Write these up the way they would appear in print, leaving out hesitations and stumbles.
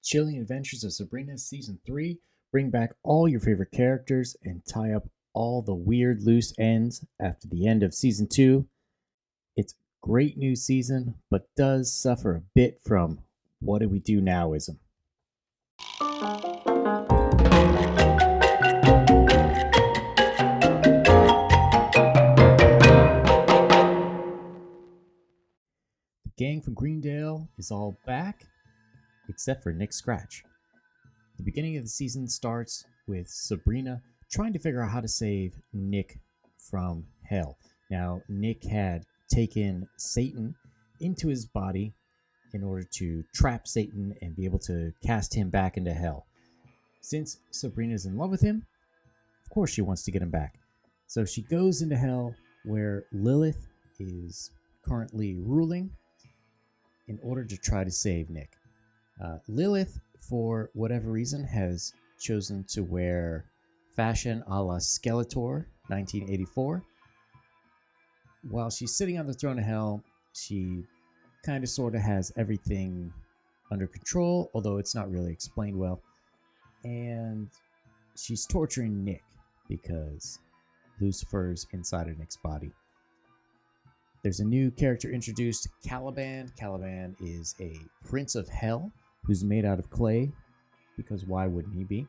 Chilling Adventures of Sabrina Season 3. Bring back all your favorite characters and tie up all the weird loose ends after the end of Season 2. It's a great new season, but does suffer a bit from what do we do nowism. The gang from Greendale is all back, except for Nick Scratch. The beginning of the season starts with Sabrina trying to figure out how to save Nick from hell. Now, Nick had taken Satan into his body in order to trap Satan and be able to cast him back into hell. Since Sabrina's in love with him, of course she wants to get him back. So she goes into hell where Lilith is currently ruling in order to try to save Nick. Lilith, for whatever reason, has chosen to wear fashion a la Skeletor 1984. While she's sitting on the throne of hell, she kind of sort of has everything under control, although it's not really explained well. And she's torturing Nick because Lucifer's inside of Nick's body. There's a new character introduced, Caliban. Caliban is a prince of hell who's made out of clay, because why wouldn't he be?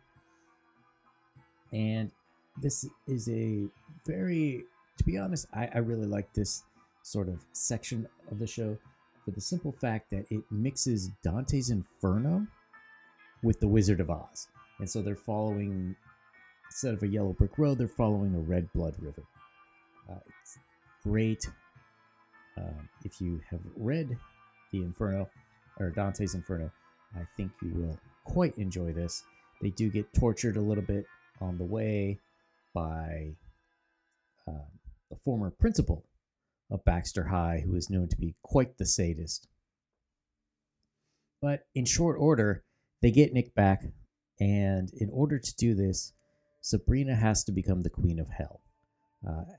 And this is a very, to be honest, I really like this sort of section of the show for the simple fact that it mixes Dante's Inferno with the Wizard of Oz. And so they're following, instead of a yellow brick road, they're following a red blood river. It's great. If you have read the Inferno, or Dante's Inferno, I think you will quite enjoy this. They do get tortured a little bit on the way by the former principal of Baxter High, who is known to be quite the sadist. But in short order, they get Nick back, and in order to do this, Sabrina has to become the Queen of Hell.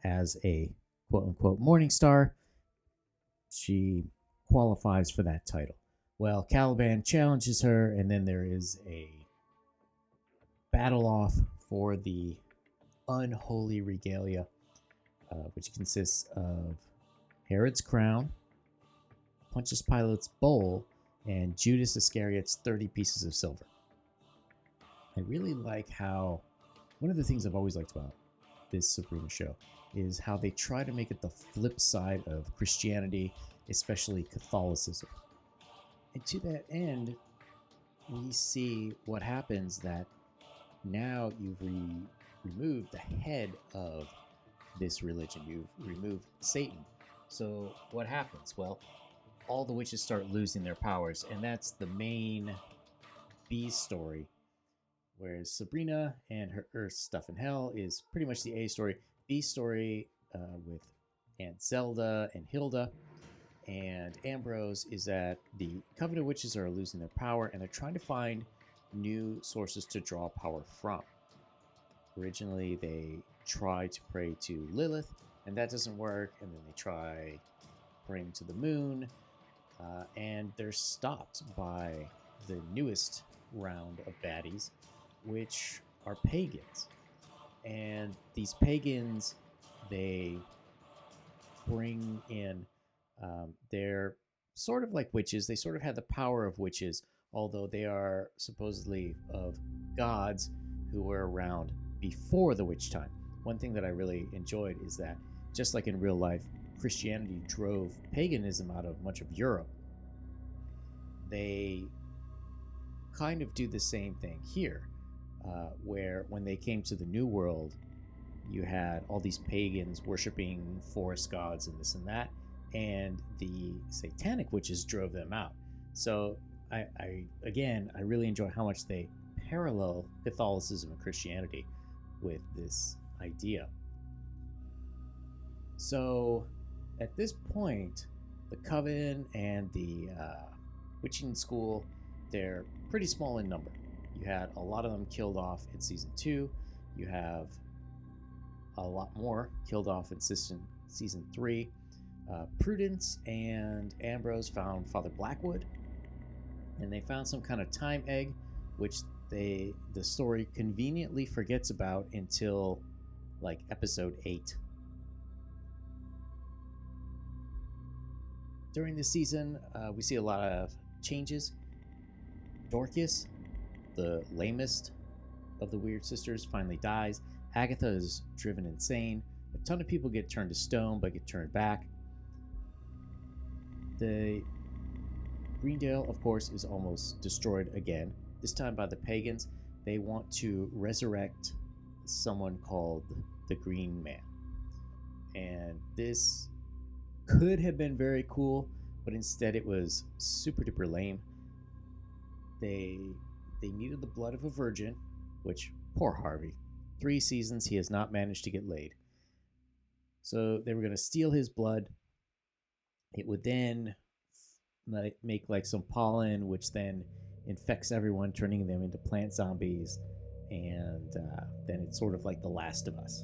As a quote-unquote morning star, she qualifies for that title. Well, Caliban challenges her, and then there is a battle off for the unholy regalia, which consists of Herod's crown, Pontius Pilate's bowl, and Judas Iscariot's 30 pieces of silver. I really like how, one of the things I've always liked about this Sabrina show is how they try to make it the flip side of Christianity, especially Catholicism. And to that end, we see what happens that now you've removed the head of this religion. You've removed Satan. So what happens? Well, all the witches start losing their powers, and that's the main B story. Whereas Sabrina and her Earth stuff in hell is pretty much the A story. B story with Aunt Zelda and Hilda and Ambrose is that the Coven of Witches are losing their power, and they're trying to find new sources to draw power from. Originally, they try to pray to Lilith, and that doesn't work, and then they try praying to the moon, and they're stopped by the newest round of baddies, which are pagans. And these pagans, they bring in, they're sort of like witches. They sort of have the power of witches, although they are supposedly of gods who were around before the witch time. One thing that I really enjoyed is that, just like in real life, Christianity drove paganism out of much of Europe. They kind of do the same thing here, where when they came to the New World, you had all these pagans worshiping forest gods and this and that, and the satanic witches drove them out. So I really enjoy how much they parallel Catholicism and Christianity with this idea. So at this point, the Coven and the witching school, they're pretty small in number. You had a lot of them killed off in season 2. You have a lot more killed off in season 3. Prudence and Ambrose found Father Blackwood, and they found some kind of time egg, which the story conveniently forgets about until like episode 8. During this season, we see a lot of changes. Dorcas, the lamest of the Weird Sisters, finally dies. Agatha is driven insane. A ton of people get turned to stone but get turned back. The Greendale, of course, is almost destroyed again, this time by the pagans. They want to resurrect someone called the Green Man. And this could have been very cool, but instead it was super duper lame. They needed the blood of a virgin, which, poor Harvey. 3 seasons he has not managed to get laid. So they were going to steal his blood. It would then make like some pollen, which then infects everyone, turning them into plant zombies. And then it's sort of like The Last of Us.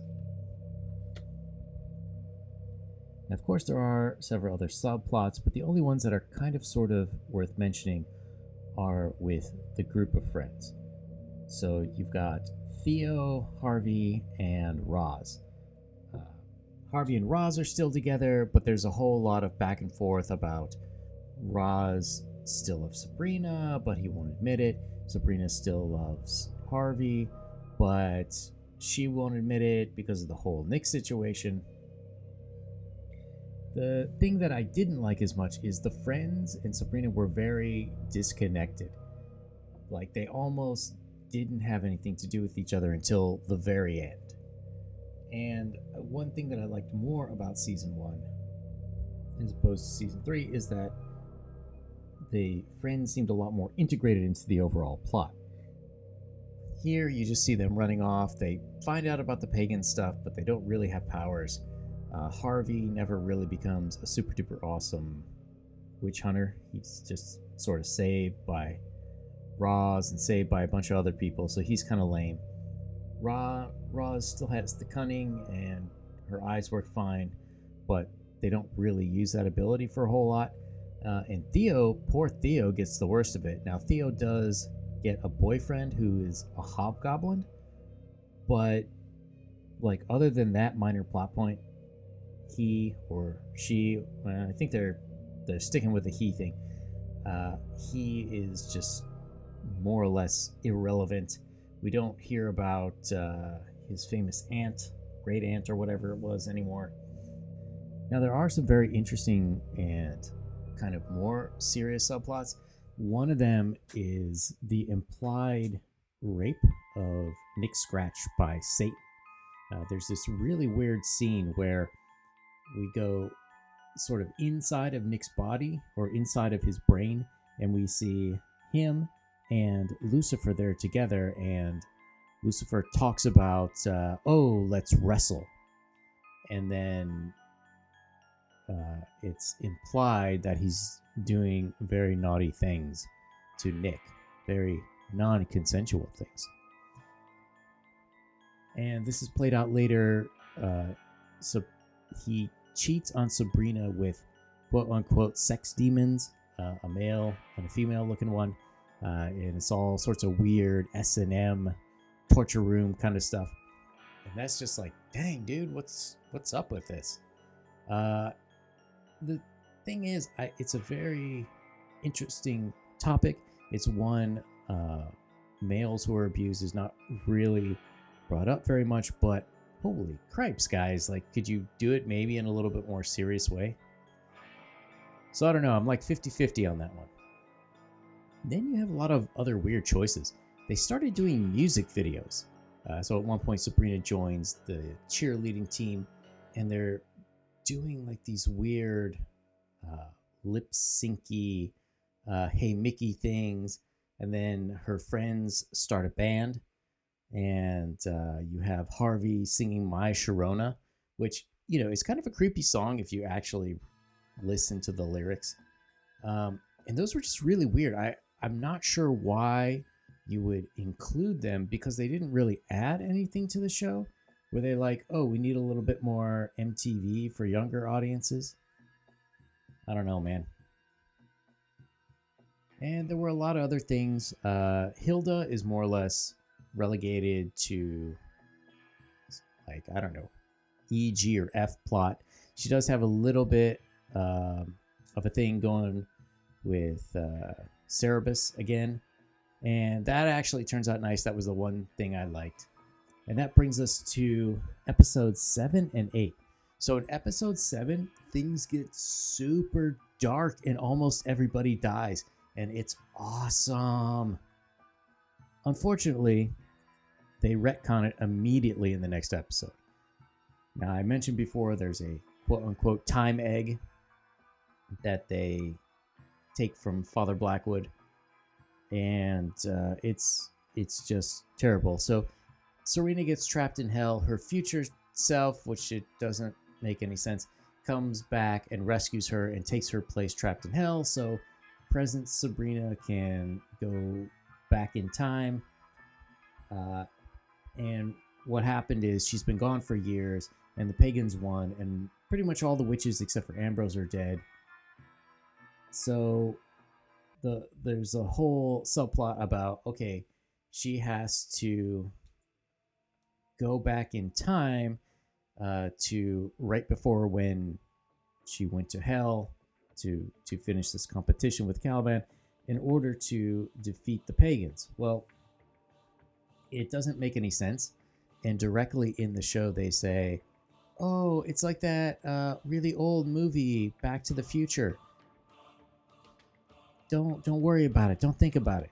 And of course, there are several other subplots, but the only ones that are kind of sort of worth mentioning are with the group of friends. So you've got Theo, Harvey, and Roz. Harvey and Roz are still together, but there's a whole lot of back and forth about Roz still loves Sabrina, but he won't admit it. Sabrina still loves Harvey, but she won't admit it because of the whole Nick situation. The thing that I didn't like as much is the friends and Sabrina were very disconnected. Like, they almost didn't have anything to do with each other until the very end. And one thing that I liked more about season 1 as opposed to season 3 is that the friends seemed a lot more integrated into the overall plot. Here you just see them running off. They find out about the pagan stuff, but they don't really have powers. Harvey never really becomes a super duper awesome witch hunter. He's just sort of saved by Roz and saved by a bunch of other people, so he's kind of lame. Roz still has the cunning and her eyes work fine, but they don't really use that ability for a whole lot. And Theo, poor Theo, gets the worst of it. Now, Theo does get a boyfriend who is a hobgoblin, but like, other than that minor plot point, he or she, I think they're sticking with the he thing. He is just more or less irrelevant. We don't hear about his famous aunt, great aunt, or whatever it was anymore. Now, there are some very interesting and kind of more serious subplots. One of them is the implied rape of Nick Scratch by Satan. There's this really weird scene where we go sort of inside of Nick's body, or inside of his brain, and we see him and Lucifer there together, and Lucifer talks about, let's wrestle. And then it's implied that he's doing very naughty things to Nick, very non-consensual things. And this is played out later. So he cheats on Sabrina with quote-unquote sex demons, a male and a female-looking one. And it's all sorts of weird S&M torture room kind of stuff. And that's just like, dang, dude, what's up with this? The thing is, it's a very interesting topic. It's one males who are abused is not really brought up very much, but holy cripes, guys, like, could you do it maybe in a little bit more serious way? So I don't know, I'm like 50-50 on that one. Then you have a lot of other weird choices. They started doing music videos. So at one point, Sabrina joins the cheerleading team, and they're doing like these weird lip syncy, hey Mickey things. And then her friends start a band, and you have Harvey singing My Sharona, which, you know, is kind of a creepy song if you actually listen to the lyrics. And those were just really weird. I'm not sure why you would include them, because they didn't really add anything to the show. Were they like, oh, we need a little bit more MTV for younger audiences? I don't know, man. And there were a lot of other things. Hilda is more or less relegated to, like, I don't know, E, G, or F plot. She does have a little bit of a thing going with Cerebus again. And that actually turns out nice. That was the one thing I liked. And that brings us to episodes 7 and 8. So in episode 7, things get super dark and almost everybody dies. And it's awesome. Unfortunately, they retcon it immediately in the next episode. Now, I mentioned before there's a quote-unquote time egg that they take from Father Blackwood. And it's just terrible. So Sabrina gets trapped in hell. Her future self, which it doesn't make any sense, comes back and rescues her and takes her place trapped in hell. So present Sabrina can go back in time. And what happened is she's been gone for years, and the pagans won, and pretty much all the witches except for Ambrose are dead. So there's a whole subplot about, okay, she has to go back in time to right before when she went to hell to finish this competition with Caliban in order to defeat the pagans. Well, it doesn't make any sense. And directly in the show, they say, oh, it's like that really old movie, Back to the Future. Don't worry about it. Don't think about it.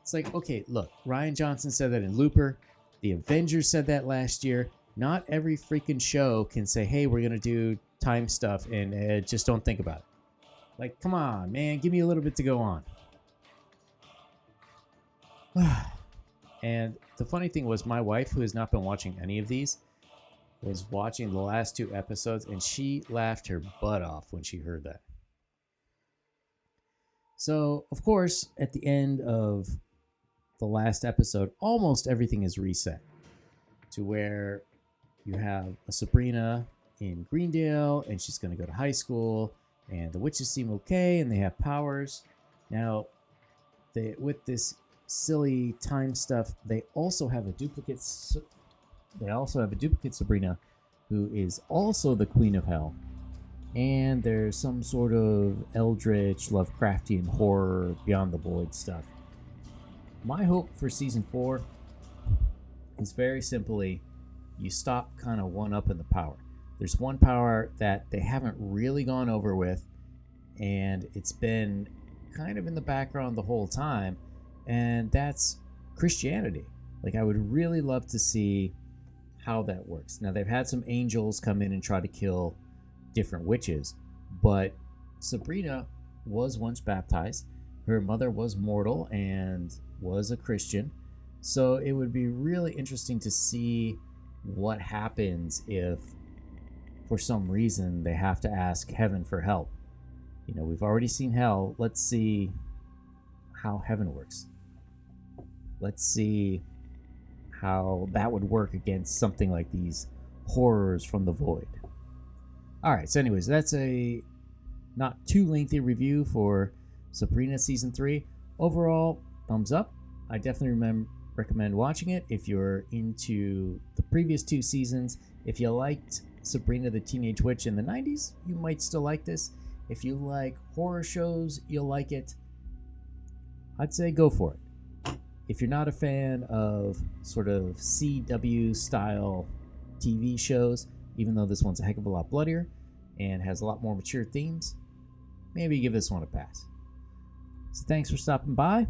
It's like, okay, look, Rian Johnson said that in Looper. The Avengers said that last year. Not every freaking show can say, hey, we're going to do time stuff and just don't think about it. Like, come on, man, give me a little bit to go on. And the funny thing was, my wife, who has not been watching any of these, was watching the last 2 episodes, and she laughed her butt off when she heard that. So, of course, at the end of the last episode, almost everything is reset to where you have a Sabrina in Greendale, and she's going to go to high school, and the witches seem okay, and they have powers. Now, with this silly time stuff, they also have a duplicate. They also have a duplicate Sabrina, who is also the Queen of Hell. And there's some sort of eldritch, Lovecraftian horror, beyond the void stuff. My hope for season 4 is very simply, you stop kind of one-upping the power. There's one power that they haven't really gone over with, and it's been kind of in the background the whole time, and that's Christianity. Like, I would really love to see how that works. Now, they've had some angels come in and try to kill different witches, but Sabrina was once baptized. Her mother was mortal and was a Christian, so it would be really interesting to see what happens if for some reason they have to ask heaven for help. You know, we've already seen hell. Let's see how heaven works. Let's see how that would work against something like these horrors from the void. Alright, so anyways, that's a not too lengthy review for Sabrina Season 3. Overall, thumbs up. I definitely recommend watching it if you're into the previous 2 seasons. If you liked Sabrina the Teenage Witch in the 90s, you might still like this. If you like horror shows, you'll like it. I'd say go for it. If you're not a fan of sort of CW style TV shows, even though this one's a heck of a lot bloodier and has a lot more mature themes, maybe give this one a pass. So thanks for stopping by.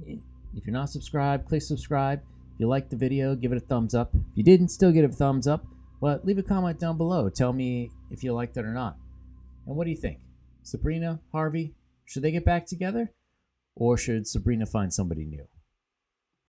If you're not subscribed, click subscribe. If you liked the video, give it a thumbs up. If you didn't, still give it a thumbs up. But leave a comment down below. Tell me if you liked it or not. And what do you think? Sabrina, Harvey, should they get back together? Or should Sabrina find somebody new?